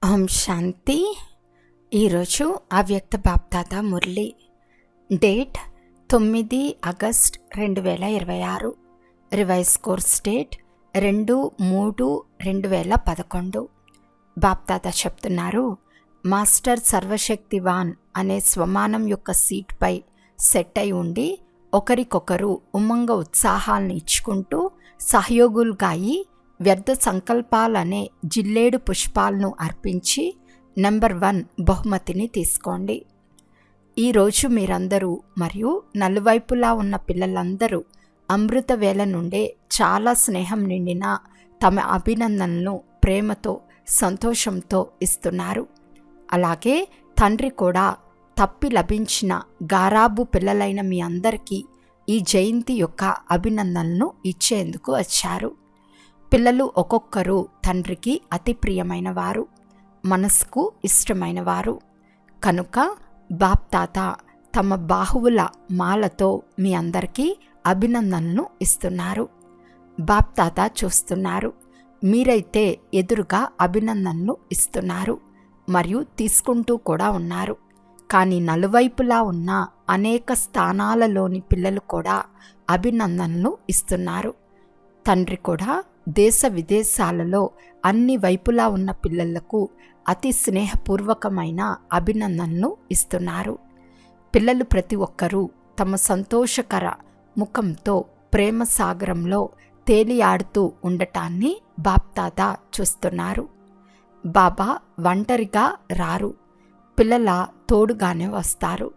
ఓం శాంతి. ఈరోజు అవ్యక్త BapDada Murali. Date 9 August 2026. Revise course date 2/3/2011. BapDada చెప్తున్నారు, మాస్టర్ సర్వశక్తివాన్ అనే స్వమానం యొక్క సీట్పై సెట్ అయి ఉండి ఒకరికొకరు ఉమంగ ఉత్సాహాలను ఇచ్చుకుంటూ సహయోగులుగా అయి వ్యర్థ సంకల్పాలనే జిల్లేడు పుష్పాలను అర్పించి నెంబర్ 1 బహుమతిని తీసుకోండి. ఈరోజు మీరందరూ మరియు నలువైపులా ఉన్న పిల్లలందరూ అమృత వేళ నుండే చాలా స్నేహం నిండిన తమ అభినందనలను ప్రేమతో సంతోషంతో ఇస్తున్నారు. అలాగే తండ్రి కూడా తప్పి లభించిన గారాబు పిల్లలైన మీ అందరికీ ఈ జయంతి యొక్క అభినందనలను ఇచ్చేందుకు వచ్చారు. పిల్లలు ఒక్కొక్కరు తండ్రికి అతి ప్రియమైన వారు, మనసుకు ఇష్టమైన వారు. కనుక బాప్దాద తమ బాహువుల మాలతో మీ అందరికీ అభినందనలు ఇస్తున్నారు. బాప్దాద చూస్తున్నారు, మీరైతే ఎదురుగా అభినందనలు ఇస్తున్నారు మరియు తీసుకుంటూ కూడా ఉన్నారు. కానీ నలువైపులా ఉన్న అనేక స్థానాలలోని పిల్లలు కూడా అభినందనలు ఇస్తున్నారు. తండ్రి కూడా దేశ విదేశాలలో అన్ని వైపులా ఉన్న పిల్లలకు అతి స్నేహపూర్వకమైన అభినందనలు ఇస్తున్నారు. పిల్లలు ప్రతి ఒక్కరూ తమ సంతోషకర ముఖంతో ప్రేమ సాగరంలో తేలియాడుతూ ఉండటాన్ని బాప్దాదా చూస్తున్నారు. బాబా ఒంటరిగా రారు, పిల్లల తోడుగానే వస్తారు.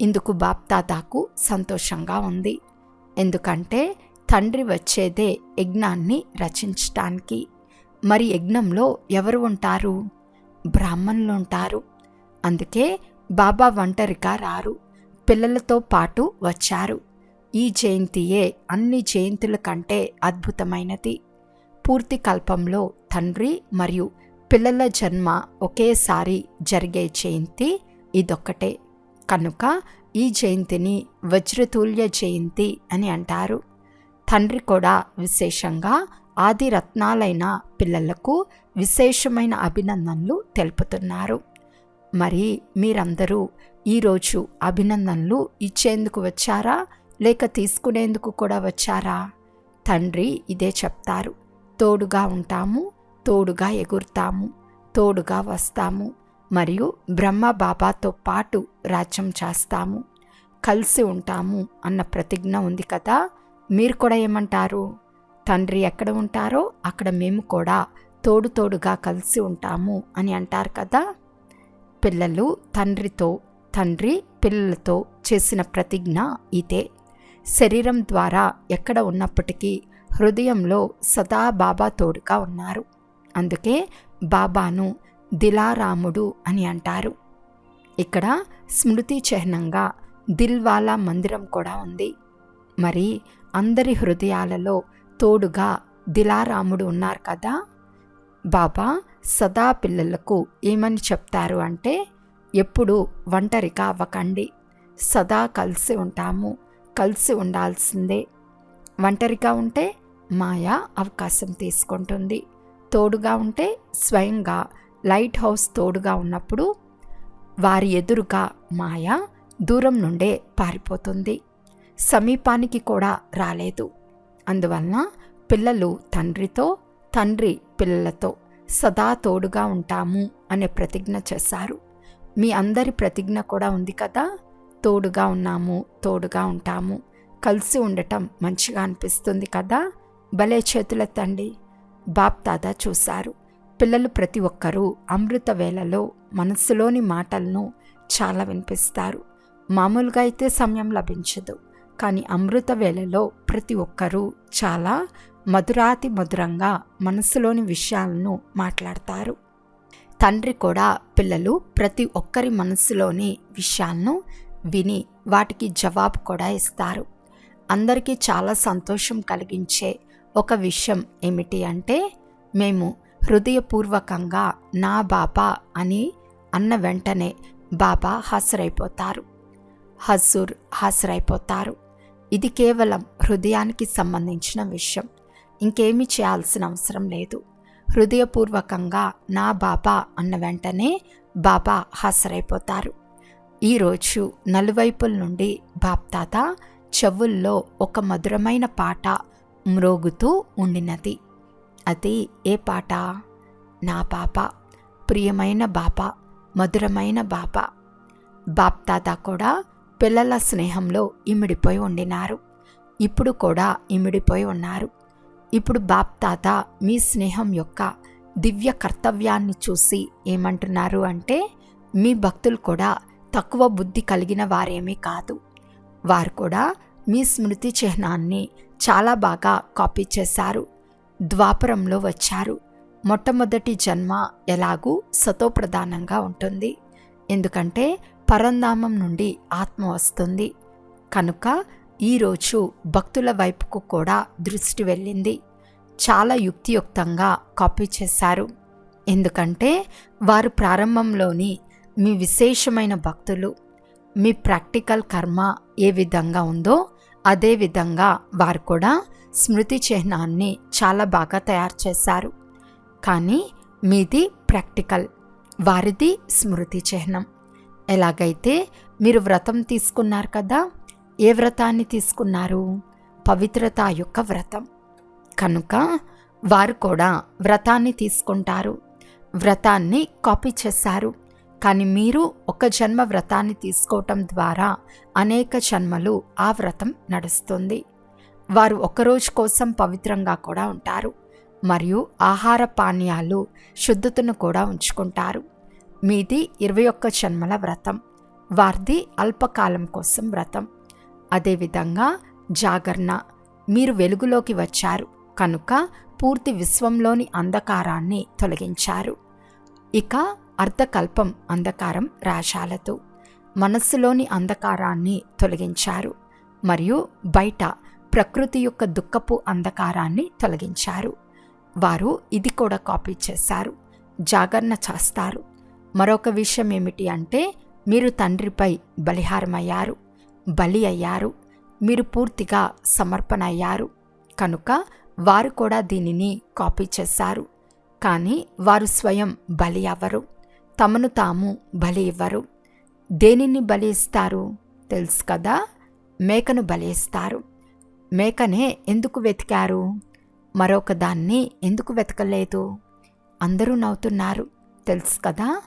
ఇందుకు బాప్దాదాకు సంతోషంగా ఉంది. ఎందుకంటే తండ్రి వచ్చేదే యజ్ఞాన్ని రచించటానికి. మరి యజ్ఞంలో ఎవరు ఉంటారు? బ్రాహ్మణులు ఉంటారు. అందుకే బాబా ఒంటరిగా రారు, పిల్లలతో పాటు వచ్చారు. ఈ జయంతియే అన్ని జయంతుల కంటే అద్భుతమైనది. పూర్తి కల్పంలో తండ్రి మరియు పిల్లల జన్మ ఒకేసారి జరిగే జయంతి ఇదొక్కటే. కనుక ఈ జయంతిని వజ్రతుల్య జయంతి అని అంటారు. తండ్రి కూడా విశేషంగా ఆది రత్నాలైన పిల్లలకు విశేషమైన అభినందనలు తెలుపుతున్నారు. మరి మీరందరూ ఈరోజు అభినందనలు ఇచ్చేందుకు వచ్చారా, లేక తీసుకునేందుకు కూడా వచ్చారా? తండ్రి ఇదే చెప్తారు, తోడుగా ఉంటాము, తోడుగా ఎగురుతాము, తోడుగా వస్తాము మరియు బ్రహ్మ బాబాతో పాటు రాజ్యం చేస్తాము, కలిసి ఉంటాము అన్న ప్రతిజ్ఞ ఉంది కదా. మీరు కూడా ఏమంటారు? తండ్రి ఎక్కడ ఉంటారో అక్కడ మేము కూడా తోడుగా కలిసి ఉంటాము అని అంటారు కదా. పిల్లలు తండ్రితో, తండ్రి పిల్లలతో చేసిన ప్రతిజ్ఞ ఇదే. శరీరం ద్వారా ఎక్కడ ఉన్నప్పటికీ హృదయంలో సదా బాబా తోడుగా ఉన్నారు. అందుకే బాబాను దిలారాముడు అని అంటారు. ఇక్కడ స్మృతి చిహ్నంగా దిల్వాలా మందిరం కూడా ఉంది. మరి అందరి హృదయాలలో తోడుగా దిలారాముడు ఉన్నారు కదా. బాబా సదా పిల్లలకు ఏమని చెప్తారు అంటే, ఎప్పుడు ఒంటరిగా అవ్వకండి, సదా కలిసి ఉంటాము, కలిసి ఉండాల్సిందే. ఒంటరిగా ఉంటే మాయ అవకాశం తీసుకుంటుంది. తోడుగా ఉంటే స్వయంగా లైట్ హౌస్ తోడుగా ఉన్నప్పుడు వారి ఎదురుగా మాయ దూరం నుండే పారిపోతుంది, సమీపానికి కూడా రాలేదు. అందువలన పిల్లలు తండ్రితో, తండ్రి పిల్లలతో సదా తోడుగా ఉంటాము అనే ప్రతిజ్ఞ చేశారు. మీ అందరి ప్రతిజ్ఞ కూడా ఉంది కదా. తోడుగా ఉన్నాము, తోడుగా ఉంటాము, కలిసి ఉండటం మంచిగా అనిపిస్తుంది కదా. భలే చేతులెత్తండి. బాప్దాదా చూశారు, పిల్లలు ప్రతి ఒక్కరూ అమృత వేళలో మనసులోని మాటలను చాలా వినిపిస్తారు. మామూలుగా అయితే సమయం లభించదు, కానీ అమృత వేళలో ప్రతి ఒక్కరూ చాలా మధురాతి మధురంగా మనసులోని విషయాలను మాట్లాడతారు. తండ్రి కూడా పిల్లలు ప్రతి ఒక్కరి మనసులోని విషయాలను విని వాటికి జవాబు కూడా ఇస్తారు. అందరికీ చాలా సంతోషం కలిగించే ఒక విషయం ఏమిటి అంటే, మేము హృదయపూర్వకంగా నా బాబా అని అన్న వెంటనే బాబా హాజరైపోతారు, హజూర్ హాజరైపోతారు. ఇది కేవలం హృదయానికి సంబంధించిన విషయం, ఇంకేమీ చేయాల్సిన అవసరం లేదు. హృదయపూర్వకంగా నా బాబా అన్న వెంటనే బాబా హాజరైపోతారు. ఈరోజు నలువైపుల నుండి బాప్తాత చెవుల్లో ఒక మధురమైన పాట మ్రోగుతూ ఉండినది. అది ఏ పాట? నా బాబా, ప్రియమైన బాబా, మధురమైన బాబా. బాప్తాత కూడా పిల్లల స్నేహంలో ఇమిడిపోయి ఉండినారు. ఇప్పుడు కూడా ఇమిడిపోయి ఉన్నారు. ఇప్పుడు బాప్తాత మీ స్నేహం యొక్క దివ్య కర్తవ్యాన్ని చూసి ఏమంటున్నారు అంటే, మీ భక్తులు కూడా తక్కువ బుద్ధి కలిగిన వారేమీ కాదు. వారు కూడా మీ స్మృతి చిహ్నాన్ని చాలా బాగా కాపీ చేశారు. ద్వాపరంలో వచ్చారు. మొట్టమొదటి జన్మ ఎలాగూ సతోప్రధానంగా ఉంటుంది. ఎందుకంటే పరంధామం నుండి ఆత్మ వస్తుంది. కనుక ఈరోజు భక్తుల వైపుకు కూడా దృష్టి వెళ్ళింది. చాలా యుక్తియుక్తంగా కాపీ చేశారు. ఎందుకంటే వారు ప్రారంభంలోని మీ విశేషమైన భక్తులు. మీ ప్రాక్టికల్ కర్మ ఏ విధంగా ఉందో అదే విధంగా వారు కూడా స్మృతి చిహ్నాన్ని చాలా బాగా తయారు చేశారు. కానీ మీది ప్రాక్టికల్, వారిది స్మృతి చిహ్నం. ఎలాగైతే మీరు వ్రతం తీసుకున్నారు కదా, ఏ వ్రతాన్ని తీసుకున్నారు? పవిత్రత యొక్క వ్రతం. కనుక వారు కూడా వ్రతాన్ని తీసుకుంటారు. వ్రతాన్ని కాపీ చేశారు. కానీ మీరు ఒక జన్మ వ్రతాన్ని తీసుకోవటం ద్వారా అనేక జన్మలు ఆ వ్రతం నడుస్తుంది. వారు ఒకరోజు కోసం పవిత్రంగా కూడా ఉంటారు. మరియు ఆహార పానీయాలు శుద్ధతను కూడా ఉంచుకుంటారు. మీది 21 జన్మల వ్రతం, వారిది అల్పకాలం కోసం వ్రతం. అదేవిధంగా జాగరణ, మీరు వెలుగులోకి వచ్చారు కనుక పూర్తి విశ్వంలోని అంధకారాన్ని తొలగించారు. ఇక అర్ధకల్పం అంధకారం రాశాలతో మనస్సులోని అంధకారాన్ని తొలగించారు. మరియు బయట ప్రకృతి యొక్క దుఃఖపు అంధకారాన్ని తొలగించారు. వారు ఇది కూడా కాపీ చేశారు. జాగరణ చేస్తారు. మరొక విషయం ఏమిటి అంటే, మీరు తండ్రిపై బలిహారమయ్యారు, బలి అయ్యారు. మీరు పూర్తిగా సమర్పణ అయ్యారు. కనుక వారు కూడా దీనిని కాపీ చేశారు. కానీ వారు స్వయం బలి అవ్వరు, తమను తాము బలి ఇవ్వరు. దేనిని బలి ఇస్తారు తెలుసు కదా? మేకను బలి ఇస్తారు. మేకనే ఎందుకు వెతికారు? మరొక దాన్ని ఎందుకు వెతకలేదు? అందరూ నవ్వుతున్నారు తెలుసు కదా?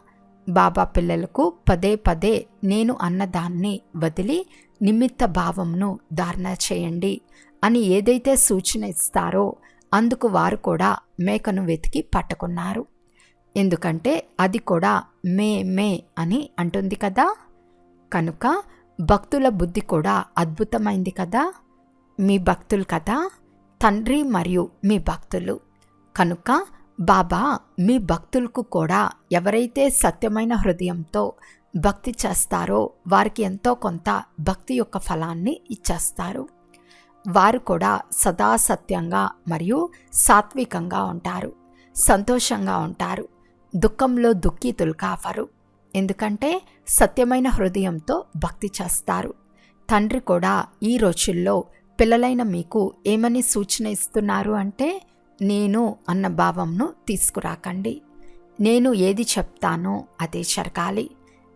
బాబా పిల్లలకు పదే పదే నేను అన్నదాన్ని వదిలి నిమిత్త భావంను ధారణ చేయండి అని ఏదైతే సూచన ఇస్తారో అందుకు వారు కూడా మేకను వెతికి పట్టుకున్నారు. ఎందుకంటే అది కూడా మే అని అంటుంది కదా. కనుక భక్తుల బుద్ధి కూడా అద్భుతమైంది కదా. మీ భక్తులు కదా, తండ్రి మరియు మీ భక్తులు. కనుక బాబా మీ భక్తులకు కూడా ఎవరైతే సత్యమైన హృదయంతో భక్తి చేస్తారో వారికి ఎంతో కొంత భక్తి యొక్క ఫలాన్ని ఇచ్చేస్తారు. వారు కూడా సదా సత్యంగా మరియు సాత్వికంగా ఉంటారు, సంతోషంగా ఉంటారు. దుఃఖంలో దుఃఖితులు కావరు. ఎందుకంటే సత్యమైన హృదయంతో భక్తి చేస్తారు. తండ్రి కూడా ఈ రోజుల్లో పిల్లలైన మీకు ఏమని సూచన ఇస్తున్నారు అంటే, నేను అన్న భావంను తీసుకురాకండి. నేను ఏది చెప్తానో అదే జరగాలి.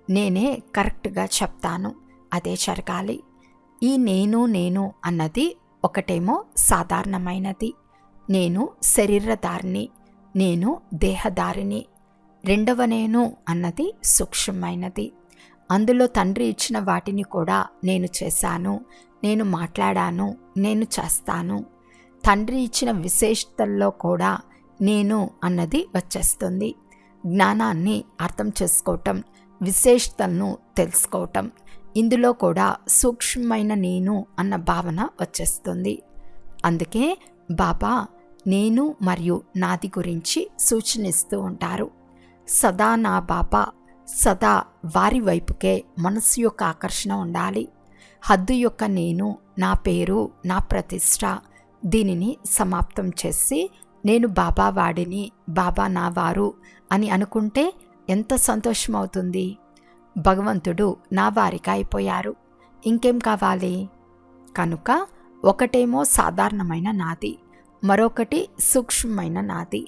నేనే కరెక్ట్గా చెప్తాను, అదే జరగాలి. ఈ నేను అన్నది ఒకటేమో సాధారణమైనది, నేను శరీరధారిని, నేను దేహధారిని. రెండవ నేను అన్నది సూక్ష్మమైనది. అందులో తండ్రి ఇచ్చిన వాటిని కూడా నేను చేశాను, నేను మాట్లాడాను, నేను చేస్తాను. తండ్రి ఇచ్చిన విశేషతల్లో కూడా నేను అన్నది వచ్చేస్తుంది. జ్ఞానాన్ని అర్థం చేసుకోవటం, విశేషతలను తెలుసుకోవటం, ఇందులో కూడా సూక్ష్మమైన నేను అన్న భావన వచ్చేస్తుంది. అందుకే బాబా నేను మరియు నాది గురించి సూచనిస్తూ ఉంటారు. సదా నా బాబా, సదా వారి వైపుకే మనసు యొక్క ఆకర్షణ ఉండాలి. హద్దు యొక్క నేను, నా పేరు, నా ప్రతిష్ట, దీనిని సమాప్తం చేసి నేను బాబా వాడిని, బాబా నా వారు అని అనుకుంటే ఎంత సంతోషం అవుతుంది. భగవంతుడు నా వారిగా అయిపోయారు, ఇంకేం కావాలి? కనుక ఒకటేమో సాధారణమైన నాది, మరొకటి సూక్ష్మమైన నాది.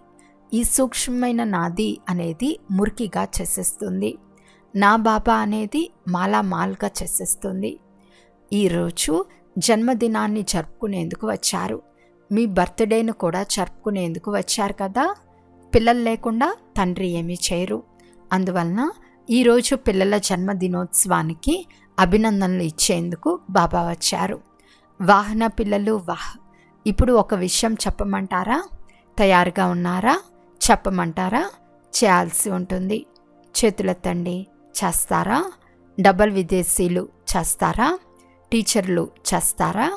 ఈ సూక్ష్మమైన నాది అనేది మురికిగా చేసేస్తుంది. నా బాబా అనేది మాలామాల్గా చేసేస్తుంది. ఈరోజు జన్మదినాన్ని జరుపుకునేందుకు వచ్చారు. మీ బర్త్డేను కూడా జరుపుకునేందుకు వచ్చారు కదా. పిల్లలు లేకుండా తండ్రి ఏమీ చేయరు. అందువలన ఈరోజు పిల్లల జన్మదినోత్సవానికి అభినందనలు ఇచ్చేందుకు బాబా వచ్చారు. వాహన పిల్లలు ఇప్పుడు ఒక విషయం చెప్పమంటారా? తయారుగా ఉన్నారా? చెప్పమంటారా? చేయాల్సి ఉంటుంది. చేతులెత్తండి. చేస్తారా? డబల్ విదేశీలు చేస్తారా? టీచర్లు చేస్తారా?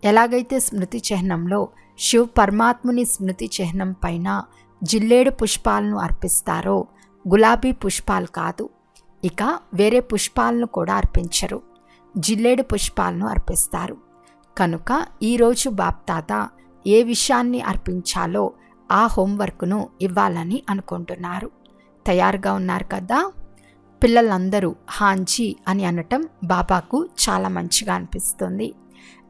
ఎలాగైతే స్మృతి చిహ్నంలో శివ పరమాత్ముని స్మృతి చిహ్నం పైన జిల్లేడు పుష్పాలను అర్పిస్తారో, గులాబీ పుష్పాలు కాదు, ఇక వేరే పుష్పాలను కూడా అర్పించరు, జిల్లేడు పుష్పాలను అర్పిస్తారు. కనుక ఈరోజు బాప్తాత ఏ విషయాన్ని అర్పించాలో ఆ హోంవర్క్ను ఇవ్వాలని అనుకుంటున్నారు. తయారుగా ఉన్నారు కదా. పిల్లలందరూ హాంజీ అని అనటం బాబాకు చాలా మంచిగా అనిపిస్తుంది.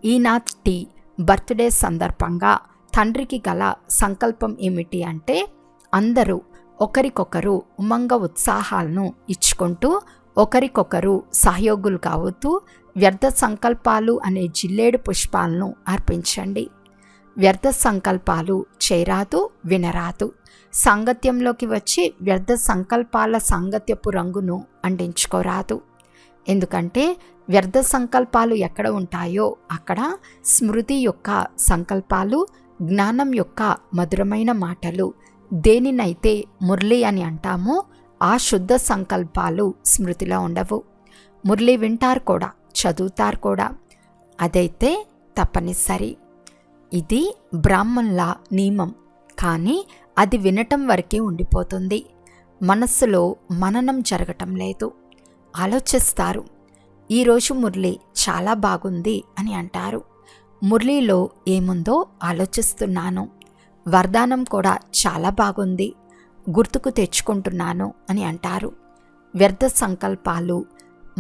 ఈనాటి బర్త్డే సందర్భంగా తండ్రికి గల సంకల్పం ఏమిటి అంటే, అందరూ ఒకరికొకరు ఉమంగ ఉత్సాహాలను ఇచ్చుకుంటూ ఒకరికొకరు సహయోగులుగా అవుతూ వ్యర్థ సంకల్పాలు అనే జిల్లేడు పుష్పాలను అర్పించండి. వ్యర్థ సంకల్పాలు చేయరాదు, వినరాదు. సాంగత్యంలోకి వచ్చి వ్యర్థ సంకల్పాల సాంగత్యపు రంగును అంటించుకోరాదు. ఎందుకంటే వ్యర్థ సంకల్పాలు ఎక్కడ ఉంటాయో అక్కడ స్మృతి యొక్క సంకల్పాలు, జ్ఞానం యొక్క మధురమైన మాటలు, దేనినైతే మురళి అని అంటామో ఆ శుద్ధ సంకల్పాలు స్మృతిలో ఉండవు. మురళి వింటారు కూడా, చదువుతారు కూడా, అదైతే తప్పనిసరి. ఇది బ్రాహ్మణుల నియమం. కానీ అది వినటం వరకే ఉండిపోతుంది. మనస్సులో మననం జరగటం లేదు. ఆలోచిస్తారు, ఈరోజు మురళి చాలా బాగుంది అని అంటారు. మురళిలో ఏముందో ఆలోచిస్తున్నాను, వరదానం కూడా చాలా బాగుంది, గుర్తుకు తెచ్చుకుంటున్నాను అని అంటారు. వ్యర్థ సంకల్పాలు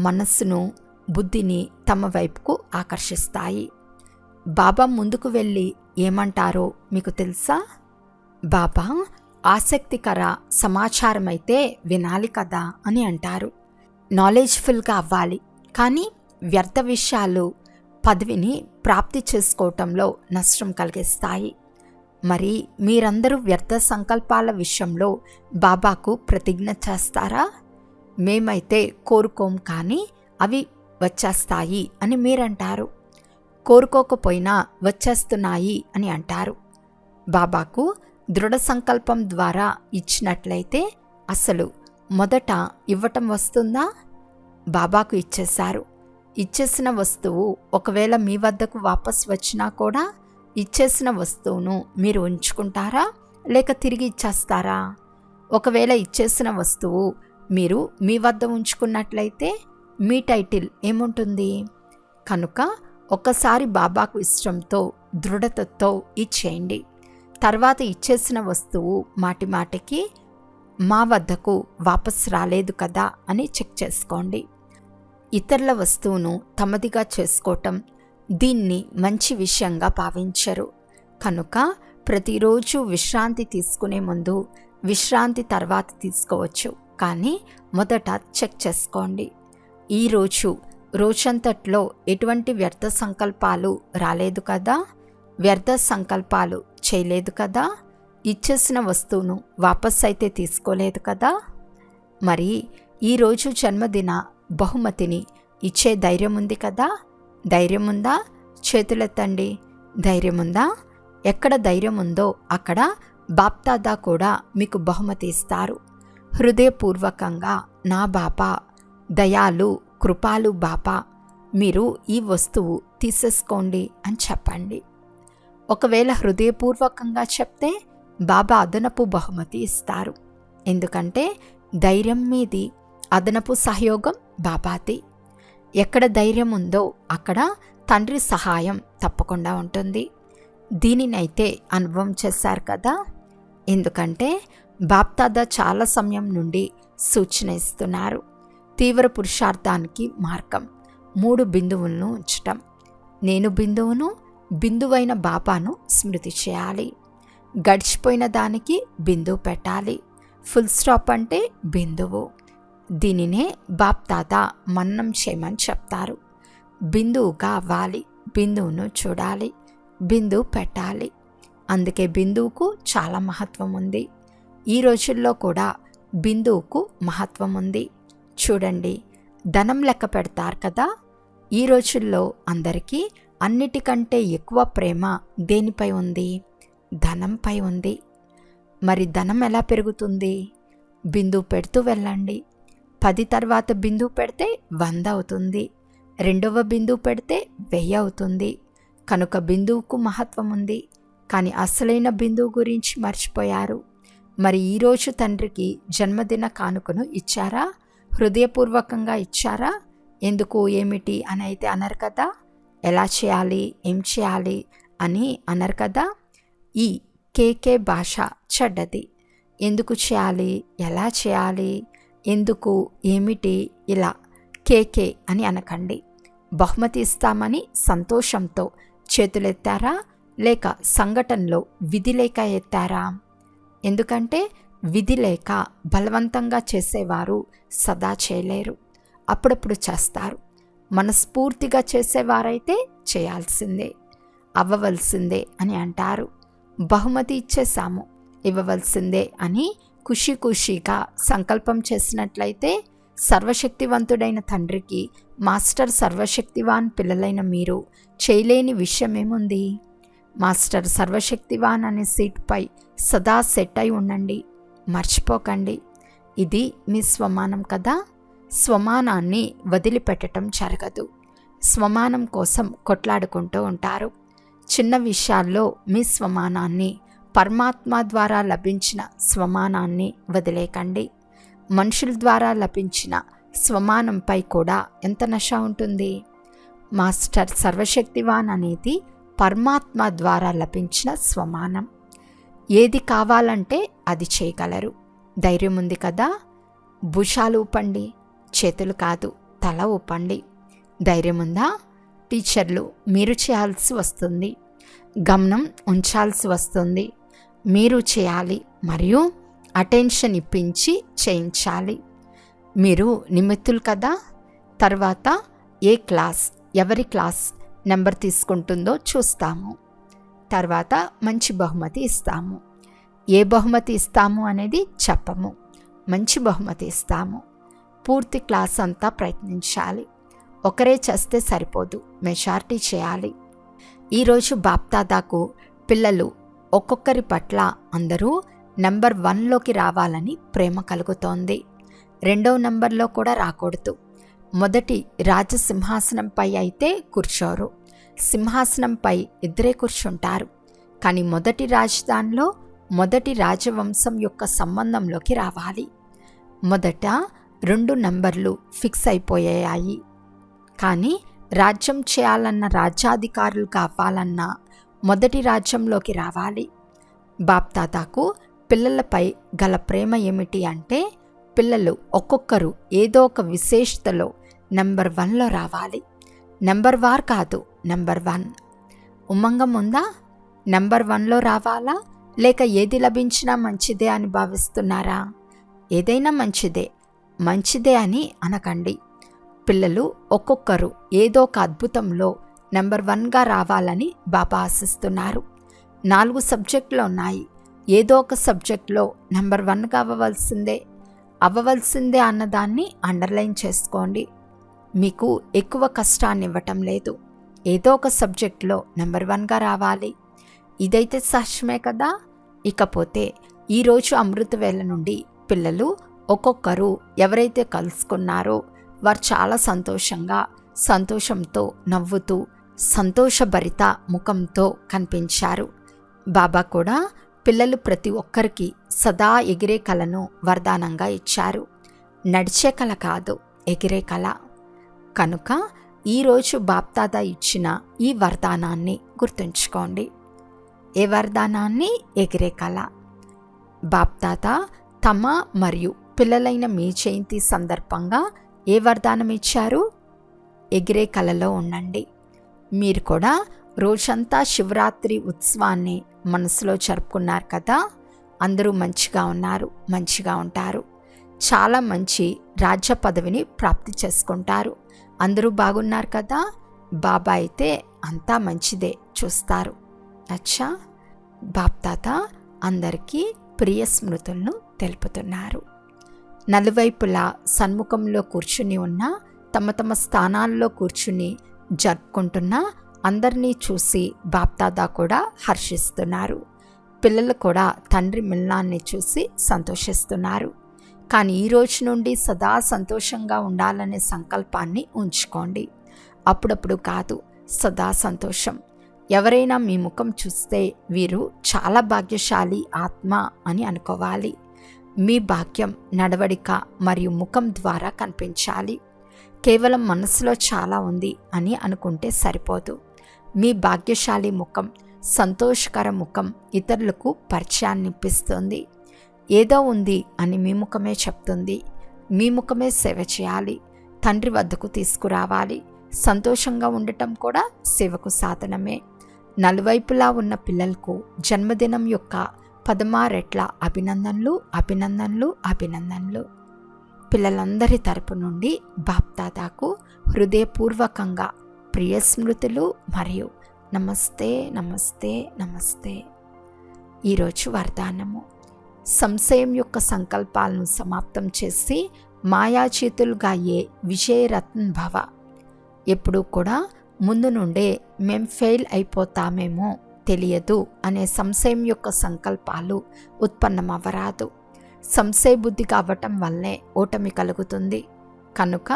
మనస్సును, బుద్ధిని తమ వైపుకు ఆకర్షిస్తాయి. బాబా ముందుకు వెళ్ళి ఏమంటారో మీకు తెలుసా? బాబా ఆసక్తికర సమాచారం అయితే వినాలి కదా అని అంటారు. నాలెడ్జ్ఫుల్గా అవ్వాలి. కానీ వ్యర్థ విషయాలు పదవిని ప్రాప్తి చేసుకోవటంలో నష్టం కలిగిస్తాయి. మరి మీరందరూ వ్యర్థ సంకల్పాల విషయంలో బాబాకు ప్రతిజ్ఞ చేస్తారా? మేమైతే కోరుకోం, కానీ అవి వచ్చేస్తాయి అని మీరంటారు. కోరుకోకపోయినా వచ్చేస్తున్నాయి అని అంటారు. బాబాకు దృఢ సంకల్పం ద్వారా ఇచ్చినట్లయితే అసలు మొదట ఇవ్వటం వస్తుందా? బాబాకు ఇచ్చేశారు. ఇచ్చేసిన వస్తువు ఒకవేళ మీ వద్దకు వాపస్ వచ్చినా కూడా ఇచ్చేసిన వస్తువును మీరు ఉంచుకుంటారా, లేక తిరిగి ఇచ్చేస్తారా? ఒకవేళ ఇచ్చేసిన వస్తువు మీరు మీ వద్ద ఉంచుకున్నట్లయితే మీ టైటిల్ ఏముంటుంది? కనుక ఒక్కసారి బాబాకు ఇష్టంతో, దృఢతతో ఇచ్చేయండి. తర్వాత ఇచ్చేసిన వస్తువు మాటిమాటికి మా వద్దకు వాపస్ రాలేదు కదా అని చెక్ చేసుకోండి. ఇతరుల వస్తువును తమదిగా చేసుకోవటం, దీన్ని మంచి విషయంగా భావించరు. కనుక ప్రతిరోజు విశ్రాంతి తీసుకునే ముందు, విశ్రాంతి తర్వాత తీసుకోవచ్చు, కానీ మొదట చెక్ చేసుకోండి. ఈరోజు రోజంతట్లో ఎటువంటి వ్యర్థ సంకల్పాలు రాలేదు కదా, వ్యర్థ సంకల్పాలు చేయలేదు కదా, ఇచ్చేసిన వస్తువును వాపస్ అయితే తీసుకోలేదు కదా. మరి ఈరోజు జన్మదిన బహుమతిని ఇచ్చే ధైర్యం ఉంది కదా. ధైర్యం ఉందా? చేతులెత్తండి. ధైర్యం ఉందా? ఎక్కడ ధైర్యం ఉందో అక్కడ బాప్దాదా కూడా మీకు బహుమతి ఇస్తారు. హృదయపూర్వకంగా నా బాబా దయాలు, కృపాలు బాబా, మీరు ఈ వస్తువు తీసేసుకోండి అని చెప్పండి. ఒకవేళ హృదయపూర్వకంగా చెప్తే బాబా అదనపు బహుమతి ఇస్తారు. ఎందుకంటే ధైర్యం మీది, అదనపు సహయోగం బాబాది. ఎక్కడ ధైర్యం ఉందో అక్కడ తండ్రి సహాయం తప్పకుండా ఉంటుంది. దీనినైతే అనుభవం చేశారు కదా. ఎందుకంటే బాప్దాదా చాలా సమయం నుండి సూచన ఇస్తున్నారు. తీవ్ర పురుషార్థానికి మార్గం 3 బిందువులను ఉంచటం. నేను బిందువును, బిందువైన బాబాను స్మృతి చేయాలి. గడిచిపోయిన దానికి బిందువు పెట్టాలి. ఫుల్ స్టాప్ అంటే బిందువు. దీనినే బాప్ దాదా మన్నం చేయమని చెప్తారు. బిందువుగా అవ్వాలి, బిందువును చూడాలి, బిందువు పెట్టాలి. అందుకే బిందువుకు చాలా మహత్వం ఉంది. ఈ రోజుల్లో కూడా బిందువుకు మహత్వం ఉంది. చూడండి, ధనం లెక్క పెడతారు కదా. ఈ రోజుల్లో అందరికీ అన్నిటికంటే ఎక్కువ ప్రేమ దేనిపై ఉంది? ధనంపై ఉంది. మరి ధనం ఎలా పెరుగుతుంది? బిందువు పెడుతూ వెళ్ళండి. 10 తర్వాత బిందువు పెడితే 100 అవుతుంది. రెండవ బిందువు పెడితే 1000 అవుతుంది. కనుక బిందువుకు మహత్వం ఉంది. కానీ అసలైన బిందువు గురించి మర్చిపోయారు. మరి ఈరోజు తండ్రికి జన్మదిన కానుకను ఇచ్చారా? హృదయపూర్వకంగా ఇచ్చారా? ఎందుకు, ఏమిటి అని అయితే అనరు కదా. ఎలా చేయాలి, ఏం చేయాలి అని అనరు కదా. ఈ కేకే భాష చెడ్డది. ఎందుకు చేయాలి, ఎలా చేయాలి, ఎందుకు, ఏమిటి, ఇలా కేకే అని అనకండి. బహుమతి ఇస్తామని సంతోషంతో చేతులెత్తారా, లేక సంఘటనలో విధి లేక ఎత్తారా? ఎందుకంటే విధి లేక బలవంతంగా చేసేవారు సదా చేయలేరు, అప్పుడప్పుడు చేస్తారు. మనస్ఫూర్తిగా చేసేవారైతే చేయాల్సిందే, అవ్వవలసిందే అని అంటారు. బహుమతి ఇచ్చేసాము, ఇవ్వవలసిందే అని ఖుషీగా సంకల్పం చేసినట్లయితే సర్వశక్తివంతుడైన తండ్రికి మాస్టర్ సర్వశక్తివాన్ పిల్లలైన మీరు చేయలేని విషయం ఏముంది? మాస్టర్ సర్వశక్తివాన్ అనే సీట్పై సదా సెట్ అయి ఉండండి, మర్చిపోకండి. ఇది మీ స్వమానం కదా. స్వమానాన్ని వదిలిపెట్టడం జరగదు. స్వమానం కోసం కొట్లాడుకుంటూ ఉంటారు. చిన్న విషయాల్లో మీ స్వమానాన్ని, పరమాత్మ ద్వారా లభించిన స్వమానాన్ని వదిలేకండి. మనుషుల ద్వారా లభించిన స్వమానంపై కూడా ఎంత నష ఉంటుంది. మాస్టర్ సర్వశక్తివాన్ అనేది పరమాత్మ ద్వారా లభించిన స్వమానం. ఏది కావాలంటే అది చేయగలరు. ధైర్యం ఉంది కదా. భుజాలు ఊపండి, చేతులు కాదు, తల ఊపండి. ధైర్యం ఉందా? టీచర్లు మీరు చేయాల్సి వస్తుంది, గమనం ఉంచాల్సి వస్తుంది. మీరు చేయాలి మరియు అటెన్షన్ ఇప్పించి చేయించాలి. మీరు నిమిత్తులు కదా. తర్వాత ఏ క్లాస్, ఎవరి క్లాస్ నెంబర్ తీసుకుంటుందో చూస్తాము. తర్వాత మంచి బహుమతి ఇస్తాము. ఏ బహుమతి ఇస్తాము అనేది చెప్పము, మంచి బహుమతి ఇస్తాము. పూర్తి క్లాస్ అంతా ప్రయత్నించాలి. ఒకరే చేస్తే సరిపోదు, మెజారిటీ చేయాలి. ఈరోజు బాప్దాదాకు పిల్లలు ఒక్కొక్కరి పట్ల అందరూ నెంబర్ 1లోకి రావాలని ప్రేమ కలుగుతోంది. 2వ నెంబర్లో కూడా రాకూడదు. మొదటి రాజసింహాసనంపై అయితే కూర్చోరు, సింహాసనంపై ఇద్దరే కూర్చుంటారు. కానీ మొదటి రాజధానిలో మొదటి రాజవంశం యొక్క సంబంధంలోకి రావాలి. మొదట 2 నెంబర్లు ఫిక్స్ అయిపోయాయి. కానీ రాజ్యం చేయాలన్న, రాజ్యాధికారులు కావాలన్నా మొదటి రాజ్యంలోకి రావాలి. బాప్దాదాకు పిల్లలపై గల ప్రేమ ఏమిటి అంటే, పిల్లలు ఒక్కొక్కరు ఏదో ఒక విశేషతలో నెంబర్ 1లో రావాలి. నెంబర్ వార్ కాదు, నెంబర్ 1. ఉమంగం ఉందా? నెంబర్ 1లో రావాలా, లేక ఏది లభించినా మంచిదే అని భావిస్తున్నారా? ఏదైనా మంచిదే అని అనకండి. పిల్లలు ఒక్కొక్కరు ఏదో ఒక అద్భుతంలో నెంబర్ 1గా రావాలని బాబా ఆశిస్తున్నారు. 4 సబ్జెక్టులు ఉన్నాయి. ఏదో ఒక సబ్జెక్ట్లో నెంబర్ 1గా అవ్వవలసిందే అన్నదాన్ని అండర్లైన్ చేసుకోండి. మీకు ఎక్కువ కష్టాన్ని ఇవ్వటం లేదు. ఏదో ఒక సబ్జెక్ట్లో నెంబర్ 1గా రావాలి. ఇదైతే సహజమే కదా. ఇకపోతే ఈరోజు అమృత వేళ నుండి పిల్లలు ఒక్కొక్కరు ఎవరైతే కలుసుకున్నారో వారు చాలా సంతోషంతో నవ్వుతూ సంతోషభరిత ముఖంతో కనిపించారు. బాబా కూడా పిల్లలు ప్రతి ఒక్కరికి సదా ఎగిరే కళను వరదానంగా ఇచ్చారు. నడిచే కళ కాదు, ఎగిరే కళ. కనుక ఈరోజు బాప్దాదా ఇచ్చిన ఈ వరదానాన్ని గుర్తుంచుకోండి. ఏ వరదానాన్ని? ఎగిరే కళ. బాప్దాదా తమ మరియు పిల్లలైన మీ జయంతి సందర్భంగా ఏ వరదానం ఇచ్చారు? ఎగిరే కళలో ఉండండి. మీరు కూడా రోజంతా శివరాత్రి ఉత్సవాన్ని మనసులో జరుపుకున్నారు కదా. అందరూ మంచిగా ఉన్నారు, మంచిగా ఉంటారు. చాలా మంచి రాజ్య పదవిని ప్రాప్తి చేసుకుంటారు. అందరూ బాగున్నారు కదా. బాబా అయితే అంతా మంచిదే చూస్తారు. అచ్చా, బాప్తాత అందరికీ ప్రియ స్మృతులను తెలుపుతున్నారు. నలువైపులా సన్ముఖంలో కూర్చుని ఉన్న తమ తమ స్థానాల్లో కూర్చుని జరుపుకుంటున్న అందరినీ చూసి బాప్దాదా కూడా హర్షిస్తున్నారు. పిల్లలు కూడా తండ్రి మిలనాన్ని చూసి సంతోషిస్తున్నారు. కానీ ఈ రోజు నుండి సదా సంతోషంగా ఉండాలనే సంకల్పాన్ని ఉంచుకోండి. అప్పుడప్పుడు కాదు, సదా సంతోషం. ఎవరైనా మీ ముఖం చూస్తే వీరు చాలా భాగ్యశాలి ఆత్మ అని అనుకోవాలి. మీ భాగ్యం నడవడిక మరియు ముఖం ద్వారా కనిపించాలి. కేవలం మనసులో చాలా ఉంది అని అనుకుంటే సరిపోదు. మీ భాగ్యశాలి ముఖం, సంతోషకర ముఖం ఇతరులకు పరిచయాన్నిప్పిస్తుంది. ఏదో ఉంది అని మీ ముఖమే చెప్తుంది. మీ ముఖమే సేవ చేయాలి, తండ్రి వద్దకు తీసుకురావాలి. సంతోషంగా ఉండటం కూడా సేవకు సాధనమే. నలువైపులా ఉన్న పిల్లలకు జన్మదినం యొక్క 16 రెట్ల అభినందనలు, అభినందనలు, అభినందనలు. పిల్లలందరి తరపు నుండి బాప్దాదాకు హృదయపూర్వకంగా ప్రియ స్మృతులు మరియు నమస్తే, నమస్తే, నమస్తే. ఈరోజు వరదానము: సంశయం యొక్క సంకల్పాలను సమాప్తం చేసి మాయాచేతులుగా అయ్యే విజయరత్న భవ. ఎప్పుడూ కూడా ముందు నుండే మేం ఫెయిల్ అయిపోతామేమో తెలియదు అనే సంశయం యొక్క సంకల్పాలు ఉత్పన్నమవ్వరాదు. సంశయ బుద్ధిగా అవ్వటం వల్లే ఓటమి కలుగుతుంది. కనుక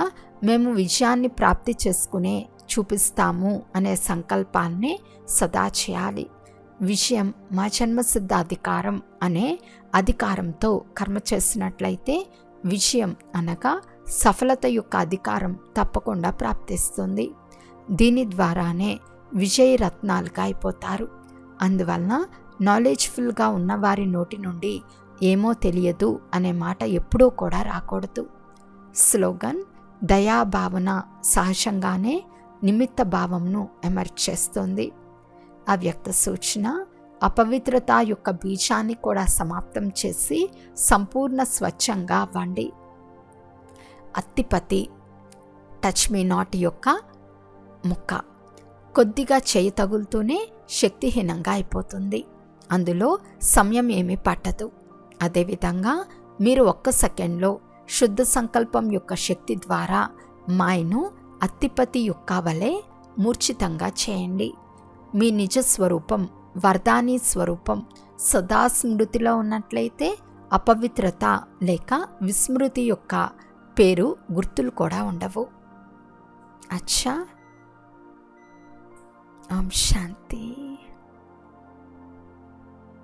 మేము విజయాన్ని ప్రాప్తి చేసుకునే చూపిస్తాము అనే సంకల్పాన్ని సదా చేయాలి. విజయం మా జన్మసిద్ధ అధికారం అనే అధికారంతో కర్మ చేసినట్లయితే విజయం అనగా సఫలత యొక్క అధికారం తప్పకుండా ప్రాప్తిస్తుంది. దీని ద్వారానే విజయరత్నాలుగా అయిపోతారు. అందువలన నాలెడ్జ్ఫుల్గా ఉన్న వారి నోటి నుండి ఏమో తెలియదు అనే మాట ఎప్పుడూ కూడా రాకూడదు. స్లోగన్: దయాభావన సహజంగానే నిమిత్త భావంను ఎమర్జ్ చేస్తుంది. అవ్యక్త సూచన: అపవిత్రత యొక్క బీజాన్ని కూడా సమాప్తం చేసి సంపూర్ణ స్వచ్ఛంగా అవ్వండి. అత్తిపతి టచ్ మీ నాట్ యొక్క ముక్క కొద్దిగా చేయి తగులుతూనే శక్తిహీనంగా అయిపోతుంది. అందులో సమయం ఏమీ పట్టదు. అదేవిధంగా మీరు 1 సెకండ్లో శుద్ధ సంకల్పం యొక్క శక్తి ద్వారా మాయను అత్తిపతి యొక్క వలె మూర్ఛితంగా చేయండి. మీ నిజ స్వరూపం, వరదాని స్వరూపం సదా స్మృతిలో ఉన్నట్లయితే అపవిత్రత లేక విస్మృతి యొక్క పేరు గుర్తులు కూడా ఉండవు. అచ్చా, ఓం శాంతి.